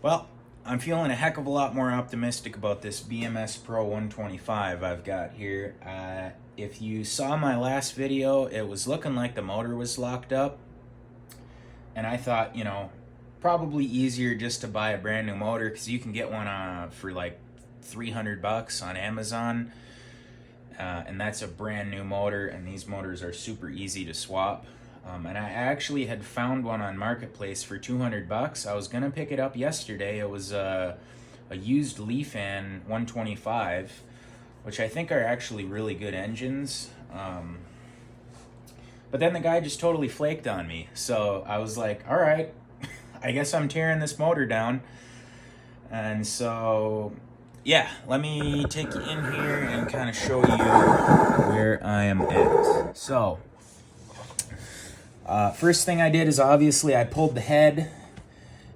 Well, I'm feeling a heck of a lot more optimistic about this BMS Pro 125 I've got here. If you saw my last video, it was looking like the motor was locked up. And I thought, probably easier just to buy a brand new motor because you can get one for like $300 on Amazon. And that's a brand new motor, and these motors are super easy to swap. And I actually had found one on Marketplace for $200. I was gonna pick it up yesterday. It was a used Leafan 125, which I think are actually really good engines. But then the guy just totally flaked on me. So I was like, all right, I guess I'm tearing this motor down. And so, yeah, let me take you in here and kind of show you where I am at. So, first thing I did is obviously I pulled the head,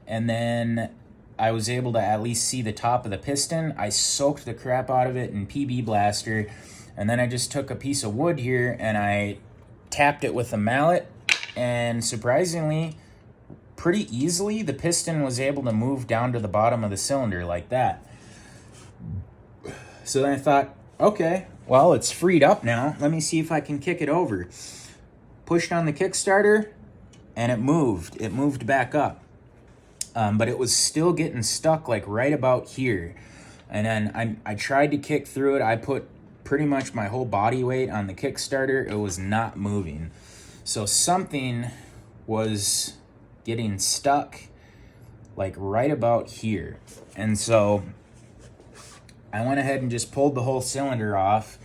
and then I was able to at least see the top of the piston. I soaked the crap out of it in PB Blaster, and then I just took a piece of wood here and I tapped it with a mallet, and surprisingly, pretty easily, the piston was able to move down to the bottom of the cylinder like that. So then I thought, okay, well, it's freed up now. Let me see if I can kick it over. Pushed on the Kickstarter, and it moved. It moved back up. But it was still getting stuck like right about here. And then I tried to kick through it. I put pretty much my whole body weight on the Kickstarter. It was not moving. So something was getting stuck like right about here. And so I went ahead and just pulled the whole cylinder off.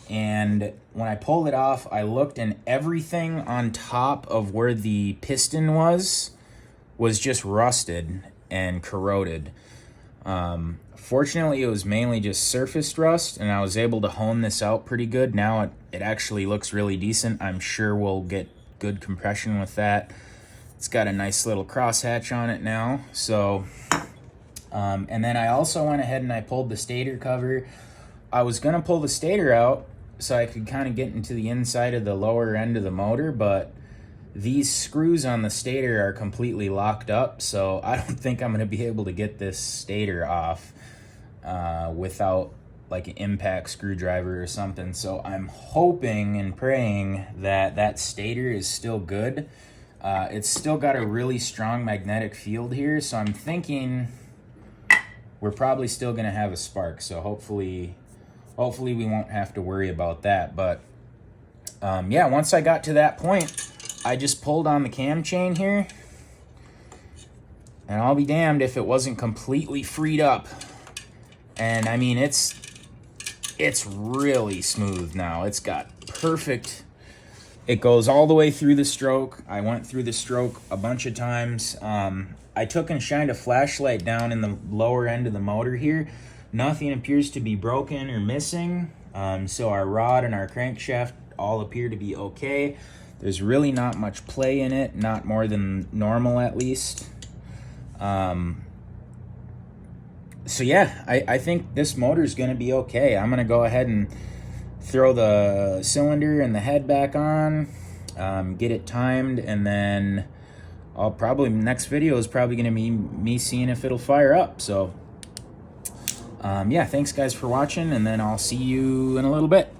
And when I pulled it off, I looked, and everything on top of where the piston was just rusted and corroded. Fortunately, it was mainly just surface rust, and I was able to hone this out pretty good. Now it actually looks really decent. I'm sure we'll get good compression with that. It's got a nice little crosshatch on it now. So, and then I also went ahead and I pulled the stator cover. I was going to pull the stator out so I could kind of get into the inside of the lower end of the motor, but these screws on the stator are completely locked up, so I don't think I'm going to be able to get this stator off without like an impact screwdriver or something. So I'm hoping and praying that that stator is still good. It's still got a really strong magnetic field here, so I'm thinking we're probably still going to have a spark, so hopefully we won't have to worry about that. But yeah, once I got to that point, I just pulled on the cam chain here, and I'll be damned if it wasn't completely freed up. And I mean, it's really smooth now. It's got perfect, it goes all the way through the stroke. I went through the stroke a bunch of times. I took and shined a flashlight down in the lower end of the motor here. Nothing appears to be broken or missing. So our rod and our crankshaft all appear to be okay. There's really not much play in it, not more than normal at least. So yeah, I think this motor's gonna be okay. I'm gonna go ahead and throw the cylinder and the head back on, get it timed, and then next video is probably gonna be me seeing if it'll fire up. So yeah, thanks guys for watching, and then I'll see you in a little bit.